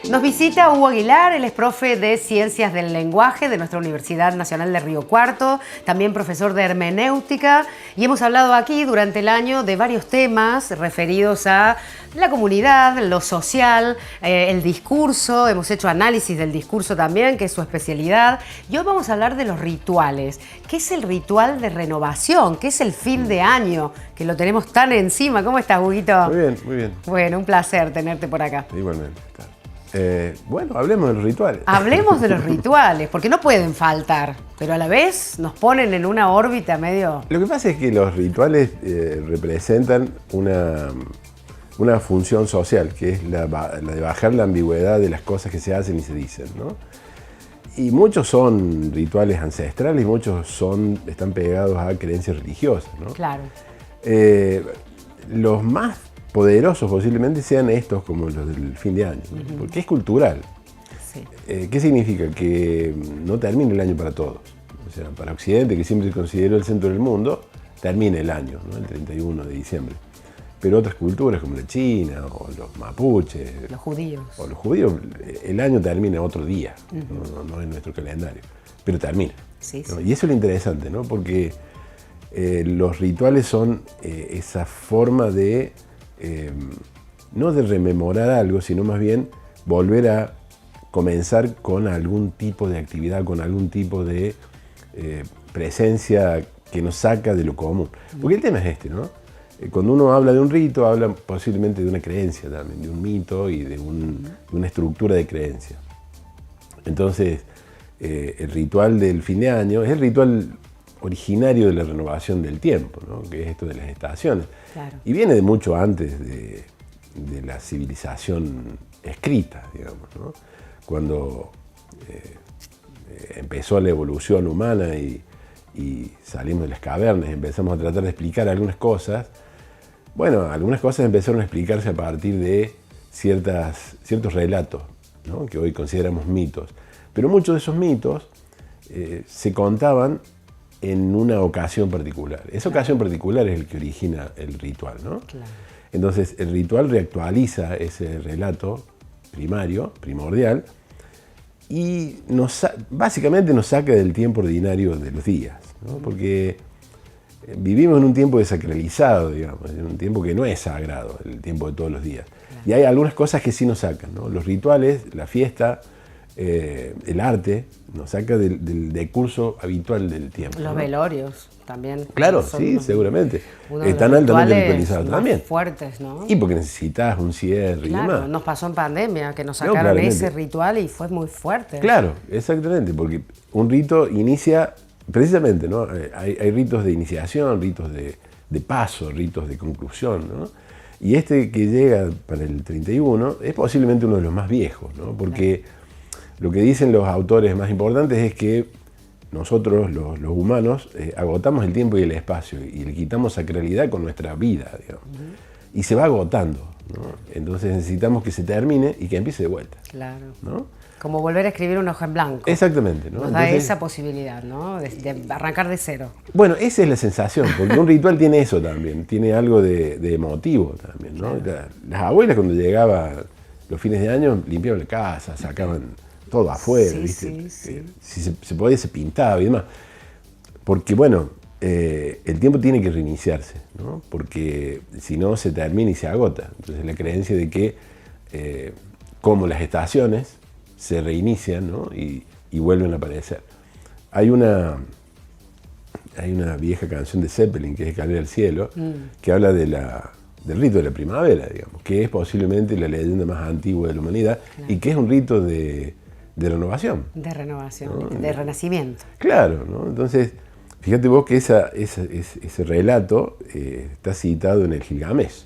Nos visita Hugo Aguilar, él es profe de Ciencias del Lenguaje de nuestra Universidad Nacional de Río Cuarto, también profesor de Hermenéutica, y hemos hablado aquí durante el año de varios temas referidos a la comunidad, lo social, el discurso, hemos hecho análisis del discurso también, que es su especialidad, y hoy vamos a hablar de los rituales. ¿Qué es el ritual de renovación? ¿Qué es el fin de año? Que lo tenemos tan encima. ¿Cómo estás, Huguito? Muy bien, muy bien. Bueno, un placer tenerte por acá. Igualmente, claro. Bueno, hablemos de los rituales. Hablemos de los rituales, porque no pueden faltar, pero a la vez nos ponen en una órbita medio... Lo que pasa es que los rituales representan una función social, que es la de bajar la ambigüedad de las cosas que se hacen y se dicen, ¿no? Y muchos son rituales ancestrales y muchos están pegados a creencias religiosas, ¿no? Claro. Los más poderosos posiblemente sean estos como los del fin de año, ¿no? Porque es cultural. Sí. ¿Qué significa? Que no termine el año para todos. O sea, para Occidente, que siempre se consideró el centro del mundo, termina el año, ¿no? El 31 de diciembre. Pero otras culturas como la China o los mapuches, Los judíos. o los judíos, el año termina otro día, no en nuestro calendario, pero termina. Sí, ¿no? sí. Y eso es lo interesante, ¿no? Porque los rituales son esa forma de, no de rememorar algo, sino más bien volver a comenzar con algún tipo de actividad, con algún tipo de presencia que nos saca de lo común. Porque el tema es este, ¿no? Cuando uno habla de un rito, habla posiblemente de una creencia también, de un mito y de una estructura de creencia. Entonces, el ritual del fin de año es el ritual originario de la renovación del tiempo, ¿no? Que es esto de las estaciones. Claro. Y viene de mucho antes de la civilización escrita, digamos, ¿no? Cuando empezó la evolución humana y salimos de las cavernas y empezamos a tratar de explicar algunas cosas, bueno, algunas cosas empezaron a explicarse a partir de ciertos relatos, ¿no? Que hoy consideramos mitos. Pero muchos de esos mitos se contaban en una ocasión particular. Esa ocasión particular es el que origina el ritual, ¿no? Claro. Entonces, el ritual reactualiza ese relato primordial, y básicamente nos saca del tiempo ordinario de los días, ¿no? Porque vivimos en un tiempo desacralizado, digamos, en un tiempo que no es sagrado, el tiempo de todos los días. Claro. Y hay algunas cosas que sí nos sacan, ¿no? Los rituales, la fiesta, el arte, nos saca del decurso habitual del tiempo. Los, ¿no?, velorios también. Claro, sí, seguramente. Están altamente altamente ritualizados también. Fuertes, ¿no? Y porque necesitas un cierre y claro, demás. Nos pasó en pandemia, que nos sacaron ese ritual y fue muy fuerte. Claro, exactamente, porque un rito inicia precisamente, ¿no? Hay ritos de iniciación, ritos de paso, ritos de conclusión, ¿no? Y este que llega para el 31 es posiblemente uno de los más viejos, ¿no? Porque lo que dicen los autores más importantes es que nosotros, los humanos, agotamos el tiempo y el espacio y le quitamos sacralidad con nuestra vida, digamos. Y se va agotando, ¿no? Entonces necesitamos que se termine y que empiece de vuelta. Claro. ¿no? Como volver a escribir una hoja en blanco. Exactamente, ¿no? Nos da esa posibilidad, ¿no? De arrancar de cero. Bueno, esa es la sensación, porque un ritual tiene eso también, tiene algo de emotivo también, ¿no? Claro. Las abuelas cuando llegaban los fines de año limpiaban la casa, sacaban todo afuera, sí, ¿viste? Sí. Si se podía, se pintaba y demás. Porque, bueno, el tiempo tiene que reiniciarse, ¿no? Porque si no se termina y se agota. Entonces la creencia de que, como las estaciones, se reinician, ¿no? y vuelven a aparecer. Hay una vieja canción de Zeppelin, que es Escalera al cielo, que habla del rito de la primavera, digamos, que es posiblemente la leyenda más antigua de la humanidad, claro, y que es un rito de renovación. De renovación, ¿no? De renacimiento. Claro, ¿no? Entonces, fíjate vos que ese relato está citado en el Gilgamesh,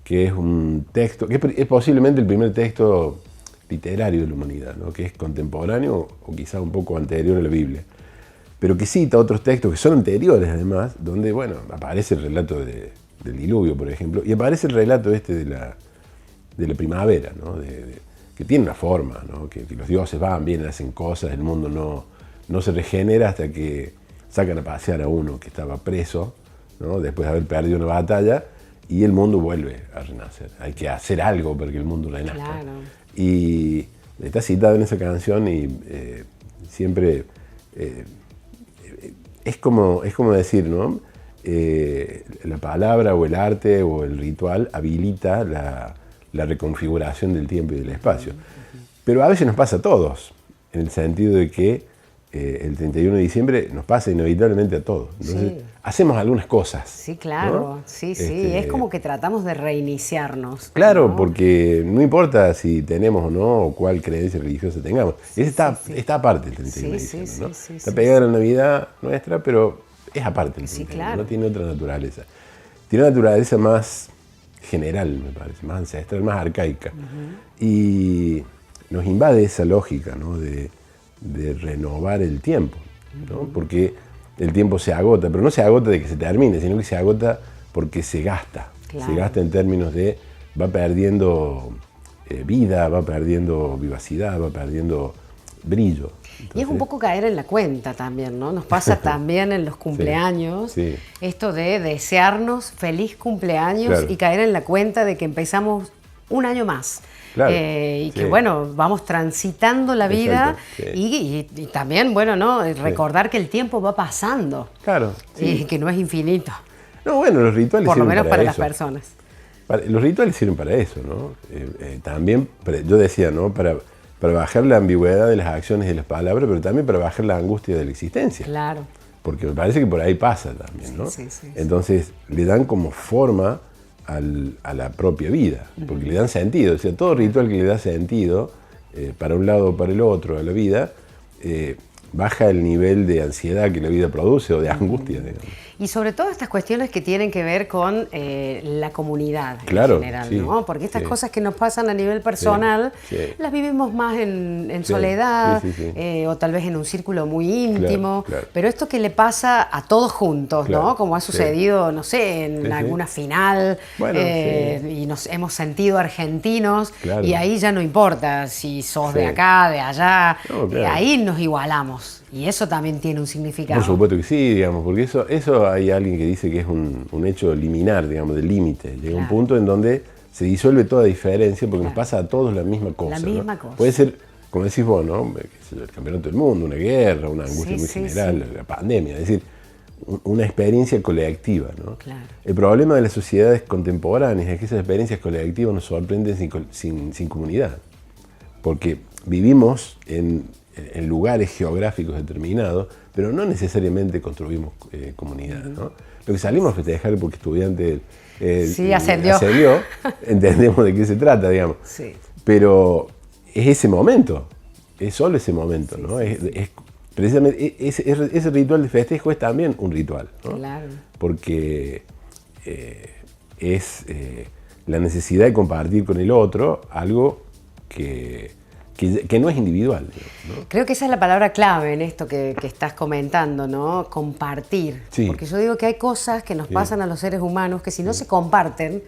que es un texto, que es posiblemente el primer texto literario de la humanidad, ¿no? Que es contemporáneo o quizá un poco anterior a la Biblia, pero que cita otros textos que son anteriores además, donde, bueno, aparece el relato del diluvio, por ejemplo, y aparece el relato de la primavera, ¿no? Que tiene una forma, ¿no? Que los dioses van, vienen, hacen cosas, el mundo no se regenera hasta que sacan a pasear a uno que estaba preso, ¿no? Después de haber perdido una batalla, y el mundo vuelve a renacer. Hay que hacer algo para que el mundo renazca. Claro. Y está citado en esa canción y siempre es como decir, ¿no? La palabra o el arte o el ritual habilita la reconfiguración del tiempo y del espacio. Pero a veces nos pasa a todos, en el sentido de que el 31 de diciembre nos pasa inevitablemente a todos. Entonces, hacemos algunas cosas. Sí, claro, ¿no? Sí. Es como que tratamos de reiniciarnos. Claro, ¿no? Porque no importa si tenemos o no, o cuál creencia religiosa tengamos. Está aparte el 31 de diciembre, ¿no? Está pegada a la Navidad nuestra, pero es aparte el 31, claro. No tiene otra naturaleza. Tiene una naturaleza más general, me parece, más ancestral, más arcaica. Y nos invade esa lógica, ¿no? de renovar el tiempo, ¿no? Porque el tiempo se agota, pero no se agota de que se termine, sino que se agota porque se gasta. Claro. Se gasta en términos de va perdiendo vida, va perdiendo vivacidad, va perdiendo brillo. Entonces, y es un poco caer en la cuenta también, ¿no? Nos pasa también en los cumpleaños, esto de desearnos feliz cumpleaños y caer en la cuenta de que empezamos un año más. Claro, y que bueno, vamos transitando la vida y también, bueno, ¿no? Recordar que el tiempo va pasando. Claro. Y que no es infinito. No, bueno, los rituales por lo menos para eso. Las personas. Los rituales sirven para eso, ¿no? También, yo decía, ¿no? Para bajar la ambigüedad de las acciones y de las palabras, pero también para bajar la angustia de la existencia. Claro. Porque me parece que por ahí pasa también, ¿no? Entonces, le dan como forma a la propia vida, porque le dan sentido. O sea, todo ritual que le da sentido, para un lado o para el otro a la vida, baja el nivel de ansiedad que la vida produce o de angustia, digamos. Y sobre todo estas cuestiones que tienen que ver con la comunidad en general, sí, ¿no? Porque estas cosas que nos pasan a nivel personal las vivimos más en soledad o tal vez en un círculo muy íntimo, pero esto que le pasa a todos juntos, ¿no? Como ha sucedido, no sé, en alguna final y nos hemos sentido argentinos y ahí ya no importa si sos de acá, de allá, ahí nos igualamos. Y eso también tiene un significado. Por supuesto que sí, digamos, porque eso hay alguien que dice que es un hecho liminar, digamos, del límite. Llega un punto en donde se disuelve toda diferencia porque nos pasa a todos la misma cosa. La misma cosa. Puede ser, como decís vos, ¿no? El campeonato del mundo, una guerra, una angustia muy general, la pandemia, es decir, una experiencia colectiva, ¿no? Claro. El problema de las sociedades contemporáneas es que esas experiencias colectivas nos sorprenden sin comunidad, porque vivimos en lugares geográficos determinados, pero no necesariamente construimos comunidad, ¿no? Lo que salimos a festejar porque estudiante ascendió, entendemos de qué se trata, digamos. Pero es ese momento, es solo ese momento, ¿no? Es precisamente ese ritual de festejo es también un ritual, ¿no? Claro. Porque es la necesidad de compartir con el otro algo que no es individual, ¿no? Creo que esa es la palabra clave en esto que estás comentando, ¿no? Compartir. Porque yo digo que hay cosas que nos pasan a los seres humanos que si no se comparten,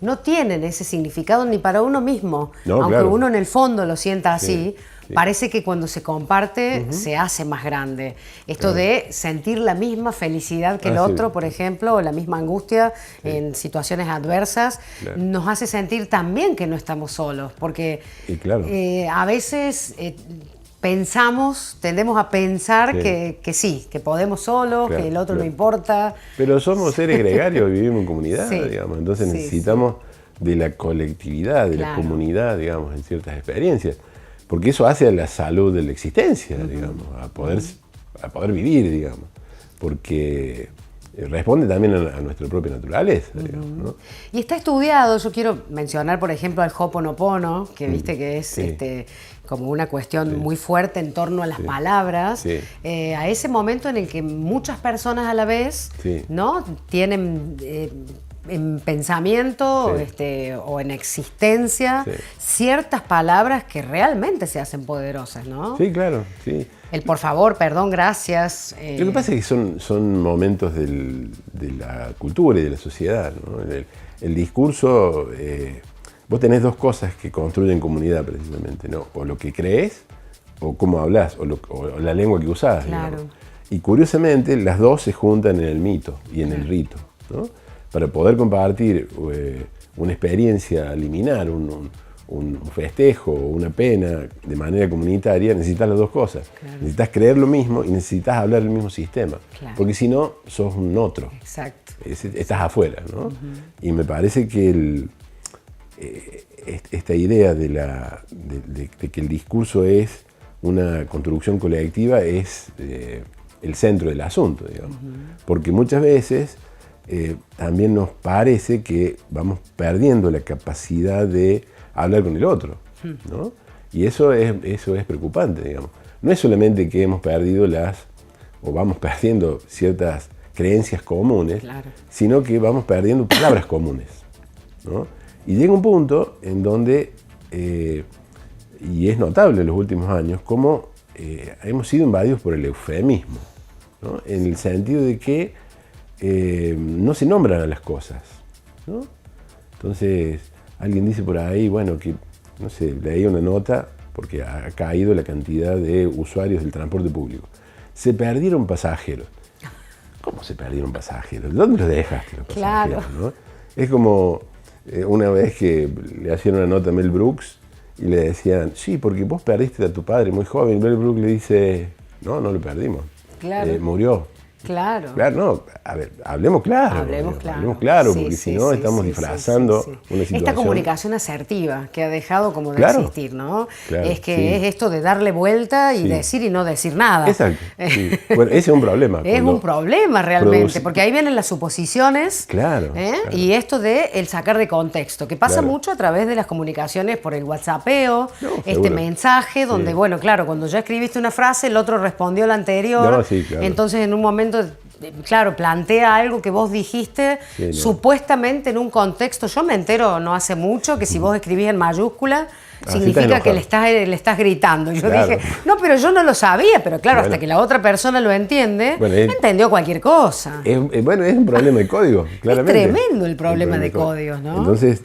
no tienen ese significado ni para uno mismo. Aunque uno en el fondo lo sienta así, parece que cuando se comparte se hace más grande. Esto de sentir la misma felicidad que el otro, por ejemplo, o la misma angustia en situaciones adversas, nos hace sentir también que no estamos solos. Porque a veces tendemos a pensar que sí, que podemos solos, que el otro no importa. Pero somos seres gregarios, vivimos en comunidad, digamos. Entonces necesitamos de la colectividad, de la comunidad, digamos, en ciertas experiencias. Porque eso hace a la salud de la existencia, digamos, a poder vivir, digamos. Porque responde también a nuestra propia naturaleza, digamos, ¿no? Y está estudiado, yo quiero mencionar, por ejemplo, al Ho'oponopono, que viste que es como una cuestión muy fuerte en torno a las palabras, a ese momento en el que muchas personas a la vez, ¿no? Tienen en pensamiento o en existencia ciertas palabras que realmente se hacen poderosas, ¿no? Sí, claro, sí. El por favor, perdón, gracias. Lo que pasa es que son momentos de la cultura y de la sociedad, ¿no? El discurso, vos tenés dos cosas que construyen comunidad precisamente, ¿no? O lo que crees, o cómo hablas, o la lengua que usás, digamos. Y curiosamente, las dos se juntan en el mito y en el rito, ¿no? Para poder compartir una experiencia liminar, un festejo o una pena de manera comunitaria, necesitas las dos cosas. Claro. Necesitas creer lo mismo y necesitas hablar el mismo sistema. Claro. Porque si no, sos un otro. Exacto. Estás afuera, ¿no? Y me parece que esta idea de que el discurso es una construcción colectiva es el centro del asunto, digamos. Porque muchas veces también nos parece que vamos perdiendo la capacidad de hablar con el otro, ¿no? Y eso es preocupante, digamos. No es solamente que hemos perdido o vamos perdiendo ciertas creencias comunes, claro, sino que vamos perdiendo palabras comunes, ¿no? Y llega un punto en donde, y es notable en los últimos años, cómo hemos sido invadidos por el eufemismo, ¿no? En el sentido de que no se nombran a las cosas, ¿no? Entonces, alguien dice por ahí, bueno, que, no sé, leí una nota, porque ha caído la cantidad de usuarios del transporte público. Se perdieron pasajeros. ¿Cómo se perdieron pasajeros? ¿Dónde los dejaste los pasajeros? Claro. ¿No? Es como una vez que le hacían una nota a Mel Brooks y le decían, sí, porque vos perdiste a tu padre muy joven. Mel Brooks le dice, no lo perdimos. Claro. Murió. Claro. Claro, no, a ver, hablemos claro. Hablemos claro. Hablemos claro, Sí, porque sí, si no sí, estamos sí, disfrazando sí, sí. una situación. Esta comunicación asertiva que ha dejado como de Claro, existir, ¿no? claro, Es que sí. es esto de darle vuelta y Sí. decir y no decir nada. Exacto. Sí. Bueno, ese es un problema. Es cuando un problema realmente, produce- porque ahí vienen las suposiciones. Claro, claro. Y esto de el sacar de contexto, que pasa Claro. mucho a través de las comunicaciones por el WhatsAppeo, No, este seguro. mensaje donde, Sí. bueno, claro, cuando ya escribiste una frase, el otro respondió la anterior. No, sí, claro. Entonces, en un momento, claro, plantea algo que vos dijiste, Sí, no. supuestamente en un contexto. Yo me entero no hace mucho que si vos escribís en mayúscula, Ah, significa sí, que estás le estás gritando. Y yo Claro. dije, no, pero yo no lo sabía, pero claro, Bueno. hasta que la otra persona lo entiende, Bueno, entendió cualquier cosa. Bueno, es un problema de código, claramente. tremendo el problema de códigos, ¿no? Entonces,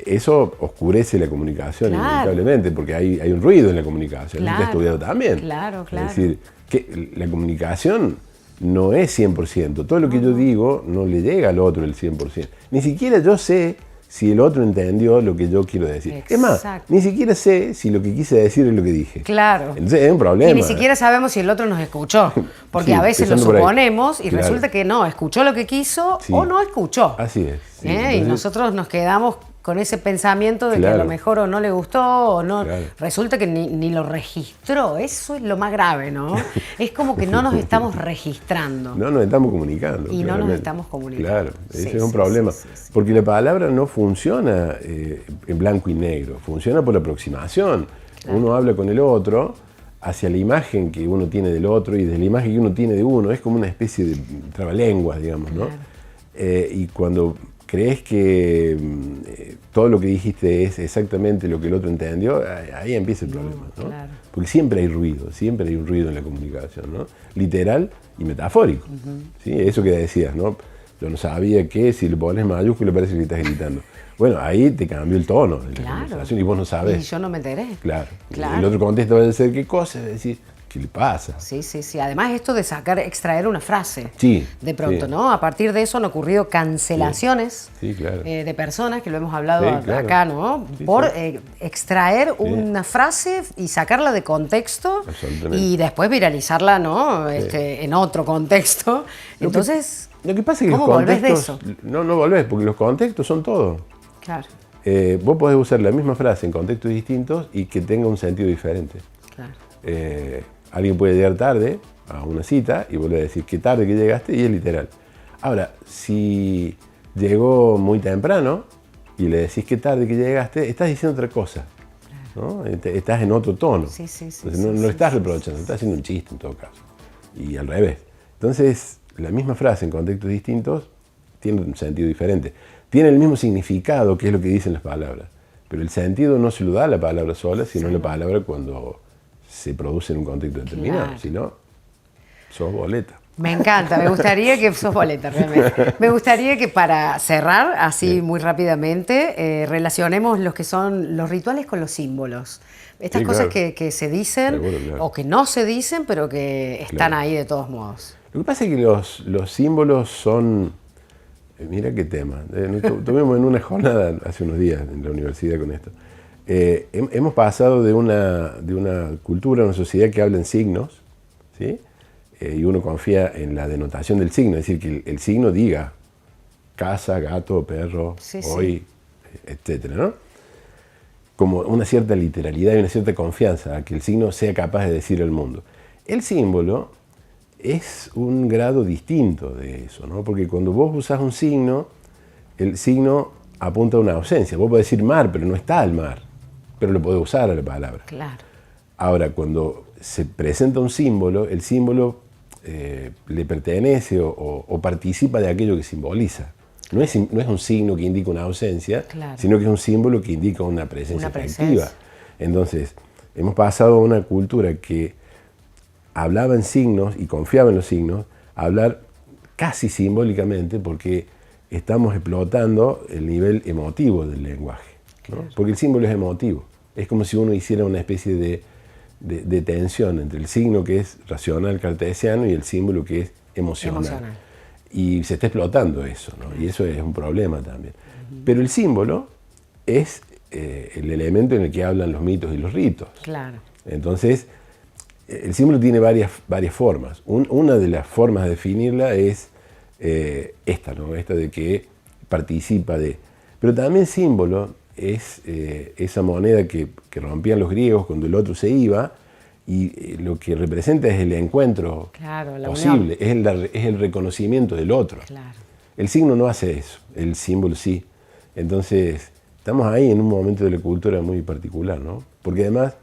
eso oscurece la comunicación, Claro. inevitablemente, porque hay un ruido en la comunicación. Eso Claro. está estudiado también. Claro, claro. Es decir, que la comunicación no es 100%. Todo lo que yo digo no le llega al otro el 100%. Ni siquiera yo sé si el otro entendió lo que yo quiero decir. Es más, Exacto. ni siquiera sé si lo que quise decir es lo que dije. Claro. Entonces es un problema. Y ni siquiera sabemos si el otro nos escuchó, porque Sí, a veces lo empezando por ahí. suponemos y Claro. resulta que no, escuchó lo que quiso Sí. o no escuchó. Así es. Sí. Y Entonces, nosotros nos quedamos con ese pensamiento de que a Claro. lo mejor o no le gustó o no. Claro. Resulta que ni lo registró. Eso es lo más grave, ¿no? Es como que no nos estamos registrando. no nos estamos comunicando. Y no nos claramente. estamos comunicando. Claro, Sí, ese es un sí, problema. sí, sí, sí. Porque la palabra no funciona en blanco y negro, funciona por la aproximación. Claro. Uno habla con el otro hacia la imagen que uno tiene del otro y de la imagen que uno tiene de uno. Es como una especie de trabalenguas, digamos, ¿no? Claro. Y cuando crees que todo lo que dijiste es exactamente lo que el otro entendió, ahí empieza el problema, ¿no? claro. Porque siempre hay ruido, siempre hay un ruido en la comunicación, ¿no? Literal y metafórico. ¿Sí? Eso que decías, ¿no? Yo no sabía que si le pones mayúscula parece que estás gritando. Bueno, ahí te cambió el tono de la Claro. conversación y vos no sabés. Y yo no me enteré. Claro. Claro. El otro contesta va a decir qué cosa, va a decir, ¿qué le pasa? Sí, sí, sí. Además esto de extraer una frase. Sí, De pronto, sí. ¿no? A partir de eso han ocurrido cancelaciones Sí, claro. de personas, que lo hemos hablado Sí, claro. acá, ¿no? Sí, Por sí. Extraer una frase y sacarla de contexto Absolutamente. y después viralizarla, ¿no? En otro contexto. Entonces, Lo que pasa es que ¿cómo los volvés de contextos... No volvés, porque los contextos son todo. claro, Vos podés usar la misma frase en contextos distintos y que tenga un sentido diferente. claro. Alguien puede llegar tarde a una cita y vos le decís qué tarde que llegaste y es literal. Ahora, si llegó muy temprano y le decís qué tarde que llegaste, estás diciendo otra cosa, ¿no? Estás en otro tono. Sí, sí, sí, Entonces, sí, no sí, estás sí, reprochando, estás haciendo un chiste en todo caso. Y al revés. Entonces, la misma frase en contextos distintos tiene un sentido diferente. Tiene el mismo significado, que es lo que dicen las palabras. Pero el sentido no se lo da la palabra sola, sino la palabra cuando se produce en un contexto determinado. Claro. Si no, sos boleta. Me encanta, me gustaría que sos boleta realmente. Me gustaría que para cerrar, así muy rápidamente, relacionemos los que son los rituales con los símbolos. Estas Sí, cosas claro. que se dicen Seguro, claro. o que no se dicen, pero que están Claro. ahí de todos modos. Lo que pasa es que los símbolos son... Mira qué tema. Tuvimos en una jornada hace unos días en la universidad con esto. Hemos pasado de una cultura, una sociedad que habla en signos, ¿sí? Y uno confía en la denotación del signo, es decir, que el signo diga casa, gato, perro, Sí, hoy, etcétera, ¿no? Como una cierta literalidad y una cierta confianza a que el signo sea capaz de decir al mundo. El símbolo es un grado distinto de eso, ¿no? Porque cuando vos usás un signo, el signo apunta a una ausencia. Vos podés decir mar, pero no está el mar, pero lo podés usar a la palabra. Claro. Ahora, cuando se presenta un símbolo, el símbolo le pertenece o participa de aquello que simboliza. No es un signo que indica una ausencia, claro, sino que es un símbolo que indica una presencia efectiva. Entonces, hemos pasado a una cultura que hablaba en signos y confiaba en los signos, a hablar casi simbólicamente, porque estamos explotando el nivel emotivo del lenguaje, ¿no? Claro. Porque el símbolo es emotivo. Es como si uno hiciera una especie de tensión entre el signo que es racional cartesiano y el símbolo que es emocional. Y se está explotando eso, ¿no? Y eso es un problema también. Pero el símbolo es el elemento en el que hablan los mitos y los ritos. Claro. Entonces, el símbolo tiene varias formas. Una de las formas de definirla es esta, ¿no? Esta de que participa de... Pero también símbolo es esa moneda que rompían los griegos cuando el otro se iba, y lo que representa es el encuentro, claro, posible, es el reconocimiento del otro. Claro. El signo no hace eso, el símbolo sí. Entonces, estamos ahí en un momento de la cultura muy particular, ¿no? Porque además,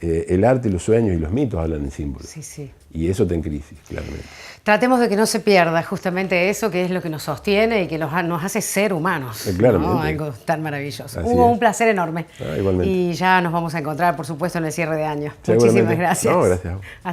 el arte, los sueños y los mitos hablan en símbolos. Sí, sí. Y eso está en crisis, claramente. Tratemos de que no se pierda justamente eso, que es lo que nos sostiene y que nos hace ser humanos. Claramente. ¿No? Algo tan maravilloso. Así Hugo, es. un placer enorme. Igualmente. Y ya nos vamos a encontrar, por supuesto, en el cierre de año. Sí, Muchísimas igualmente. gracias. No, gracias. Hasta